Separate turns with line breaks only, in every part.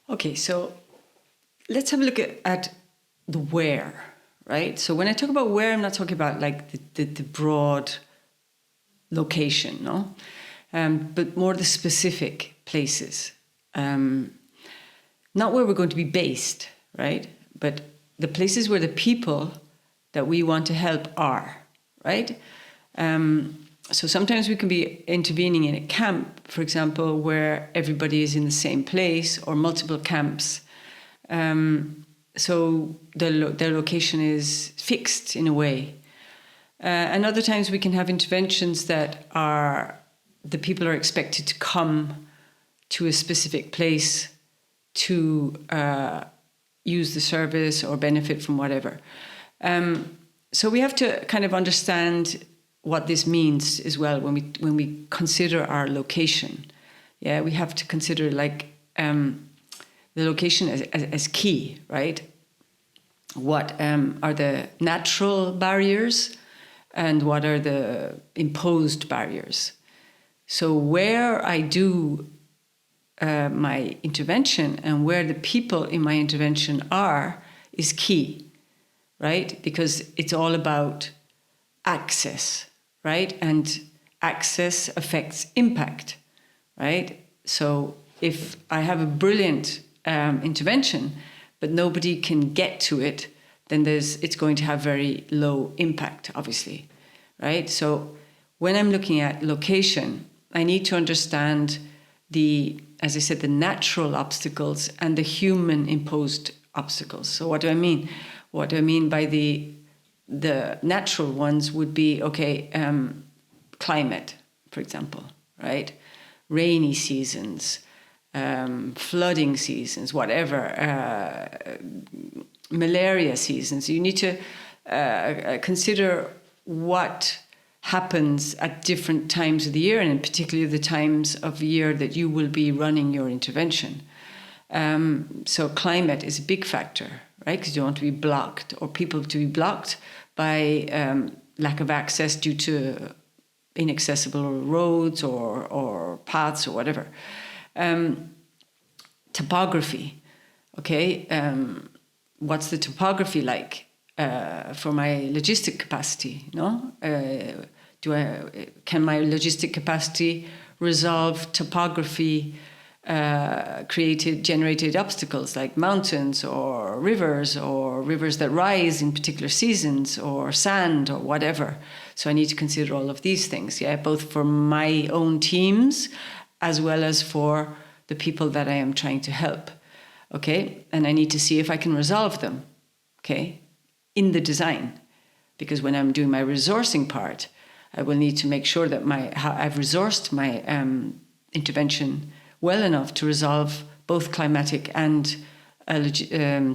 Okay, so let's have a look at the where, right? So when I talk about where, I'm not talking about like the broad location, no? But more the specific places. Not where we're going to be based, right? But the places where the people that we want to help are, right? So sometimes we can be intervening in a camp, for example, where everybody is in the same place, or multiple camps. So their location is fixed in a way. And other times we can have interventions that the people are expected to come to a specific place to use the service or benefit from whatever. So we have to kind of understand what this means as well when we consider our location. Yeah, we have to consider like the location as key, right? What are the natural barriers and what are the imposed barriers? So where I do my intervention and where the people in my intervention are is key, right? Because it's all about access, right? And access affects impact, right? So if I have a brilliant intervention, but nobody can get to it, then it's going to have very low impact, obviously, right? So when I'm looking at location, I need to understand as I said, the natural obstacles and the human imposed obstacles. So what do I mean? What do I mean by the natural ones would be, okay, climate, for example, right? Rainy seasons, flooding seasons, whatever, malaria seasons. You need to consider what happens at different times of the year, and in particular the times of the year that you will be running your intervention. So climate is a big factor, right? Because you don't want to be blocked, or people to be blocked by lack of access due to inaccessible roads or paths or whatever. Topography, okay? What's the topography like for my logistic capacity? No, can my logistic capacity resolve topography generated obstacles like mountains or rivers that rise in particular seasons, or sand or whatever? So I need to consider all of these things, yeah, both for my own teams as well as for the people that I am trying to help, okay? And I need to see if I can resolve them, okay, in the design. Because when I'm doing my resourcing part, I will need to make sure that I've resourced my intervention well enough to resolve both climatic and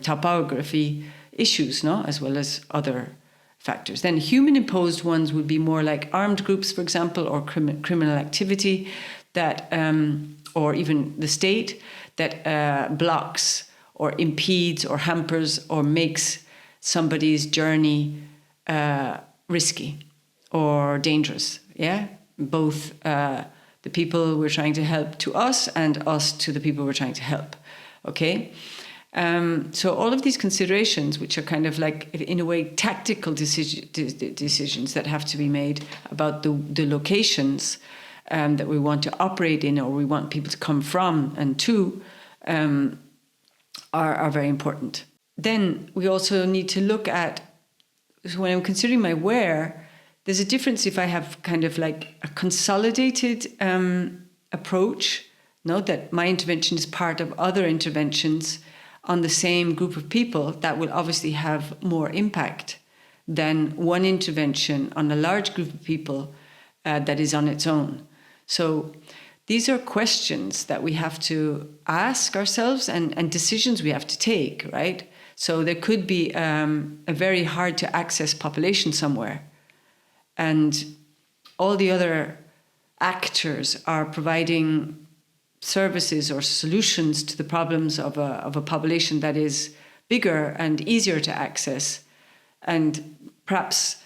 topography issues, no, as well as other factors. Then human-imposed ones would be more like armed groups, for example, or criminal activity that, or even the state that blocks or impedes or hampers or makes somebody's journey risky or dangerous. Yeah, both the people we're trying to help to us and us to the people we're trying to help. Okay. So all of these considerations, which are kind of like, in a way, tactical decisions that have to be made about the locations that we want to operate in, or we want people to come from and to, are very important. Then we also need to look at, when I'm considering my where, there's a difference if I have kind of like a consolidated approach, that my intervention is part of other interventions on the same group of people. That will obviously have more impact than one intervention on a large group of people that is on its own. So these are questions that we have to ask ourselves and decisions we have to take, right? So there could be a very hard to access population somewhere, and all the other actors are providing services or solutions to the problems of a population that is bigger and easier to access, and perhaps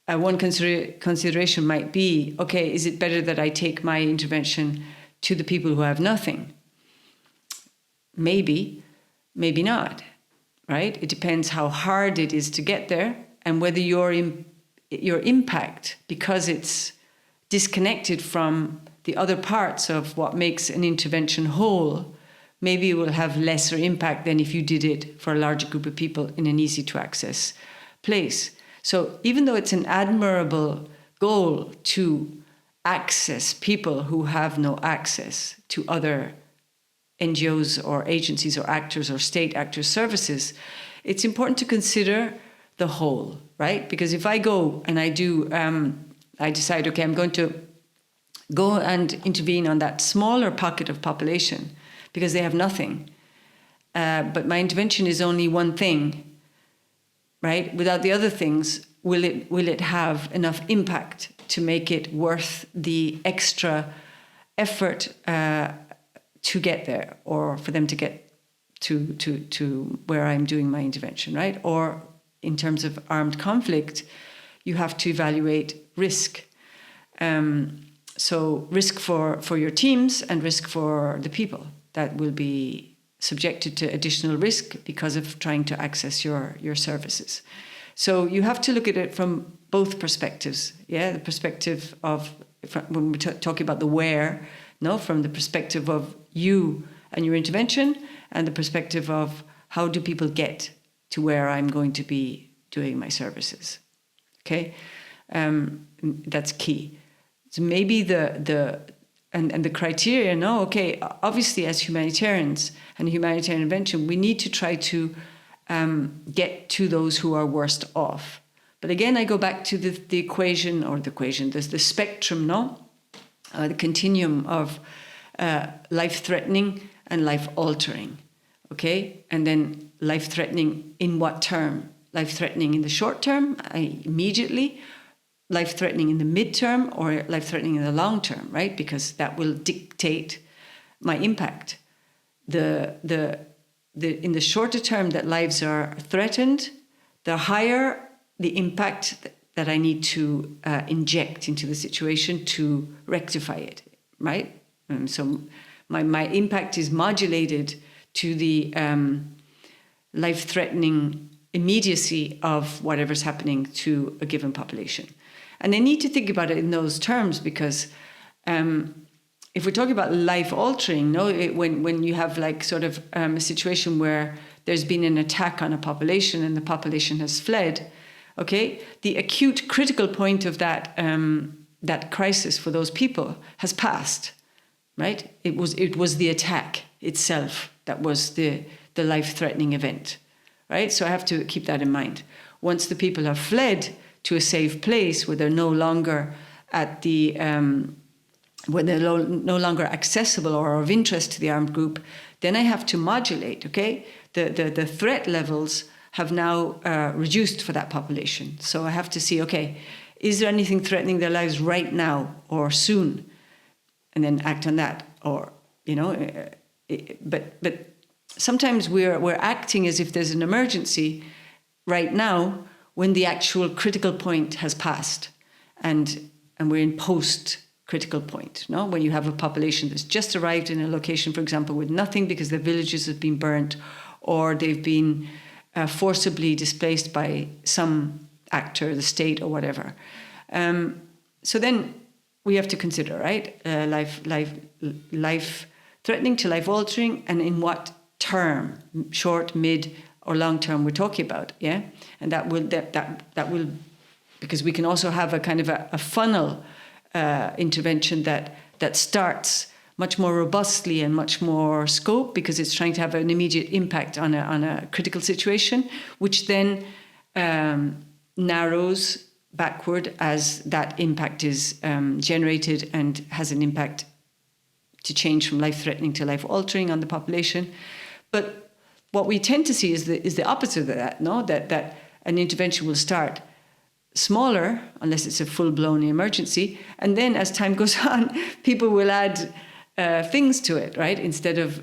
one consideration might be, okay, is it better that I take my intervention to the people who have nothing? Maybe, maybe not, right? It depends how hard it is to get there and whether your impact, because it's disconnected from the other parts of what makes an intervention whole, maybe it will have lesser impact than if you did it for a larger group of people in an easy to access place. So even though it's an admirable goal to access people who have no access to other NGOs or agencies or actors or state actors' services, it's important to consider the whole, right? Because if I go and I decide, okay, I'm going to go and intervene on that smaller pocket of population because they have nothing, but my intervention is only one thing, right? Without the other things, will it have enough impact to make it worth the extra effort to get there, or for them to get to where I'm doing my intervention, right? Or in terms of armed conflict, you have to evaluate risk. So risk for your teams and risk for the people that will be subjected to additional risk because of trying to access your services. So you have to look at it from both perspectives. Yeah, the perspective of, when we're talking about the where, no, from the perspective of you and your intervention, and the perspective of how do people get to where I'm going to be doing my services. Okay, that's key. So maybe the criteria. No, okay. Obviously, as humanitarians and humanitarian intervention, we need to try to get to those who are worst off. But again, I go back to the equation, the spectrum, no, the continuum of life-threatening and life-altering. Okay, and then life-threatening in what term? Life-threatening in the short term, immediately. Life-threatening in the mid-term, or life-threatening in the long term, right? Because that will dictate my impact. In the shorter term that lives are threatened, the higher the impact that I need to inject into the situation to rectify it, right? So my impact is modulated to the life-threatening immediacy of whatever's happening to a given population. And I need to think about it in those terms, because if we're talking about life-altering, when you have like sort of a situation where there's been an attack on a population and the population has fled, okay, the acute critical point of that crisis for those people has passed, right? It was the attack itself that was the life-threatening event, right? So I have to keep that in mind. Once the people have fled to a safe place where they're no longer at the when they're no longer accessible or of interest to the armed group, then I have to modulate, okay? The threat levels have now reduced for that population. So I have to see, okay, is there anything threatening their lives right now or soon? And then act on that. Or, but sometimes we're acting as if there's an emergency right now when the actual critical point has passed. And we're in post-critical point, no? When you have a population that's just arrived in a location, for example, with nothing because their villages have been burnt, or they've been forcibly displaced by some actor, the state or whatever. So then we have to consider, right, life-threatening to life-altering, and in what term, short, mid, or long term we're talking about, yeah? And that will, because we can also have a kind of a funnel intervention that starts much more robustly and much more scope, because it's trying to have an immediate impact on a critical situation, which then narrows backward as that impact is generated and has an impact to change from life-threatening to life-altering on the population. But what we tend to see is the opposite of that, no? That an intervention will start smaller, unless it's a full-blown emergency, and then as time goes on, people will add things to it, right? Instead of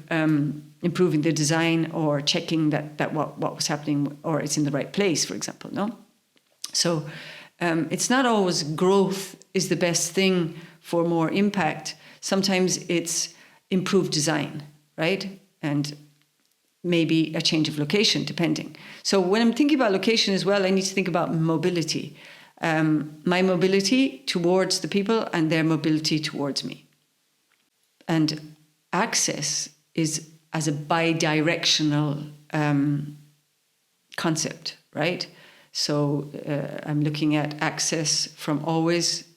improving the design or checking that what was happening or it's in the right place, for example, no? So it's not always growth is the best thing for more impact. Sometimes it's improved design, right? And maybe a change of location, depending. So when I'm thinking about location as well, I need to think about mobility. My mobility towards the people and their mobility towards me. And access is as a bi-directional concept, right? So I'm looking at access from always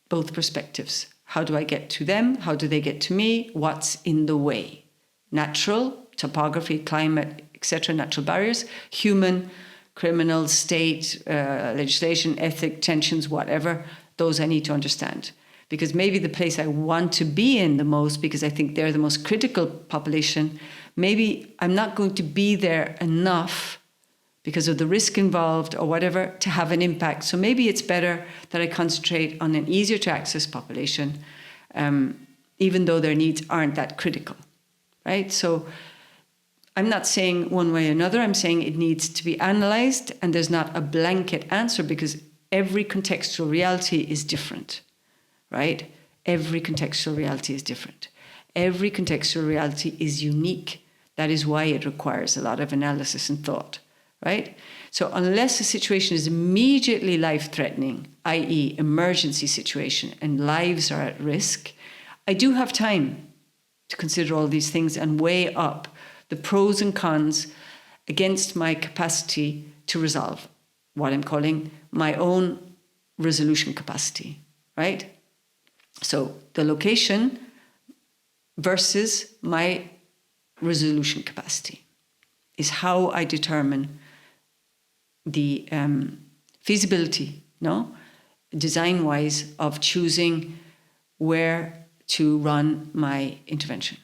both perspectives. How do I get to them? How do they get to me? What's in the way? Natural, topography, climate, etc., natural barriers, human, criminal, state, legislation, ethic, tensions, whatever, those I need to understand. Because maybe the place I want to be in the most, because I think they're the most critical population, maybe I'm not going to be there enough because of the risk involved or whatever to have an impact. So maybe it's better that I concentrate on an easier to access population, even though their needs aren't that critical, right? So I'm not saying one way or another. I'm saying it needs to be analysed, and there's not a blanket answer because every contextual reality is different, right? Every contextual reality is different. Every contextual reality is unique. That is why it requires a lot of analysis and thought, right? So unless a situation is immediately life-threatening, i.e. emergency situation, and lives are at risk, I do have time to consider all these things and weigh up the pros and cons against my capacity to resolve, what I'm calling my own resolution capacity, right? So the location versus my resolution capacity is how I determine the feasibility, design-wise, of choosing where to run my intervention.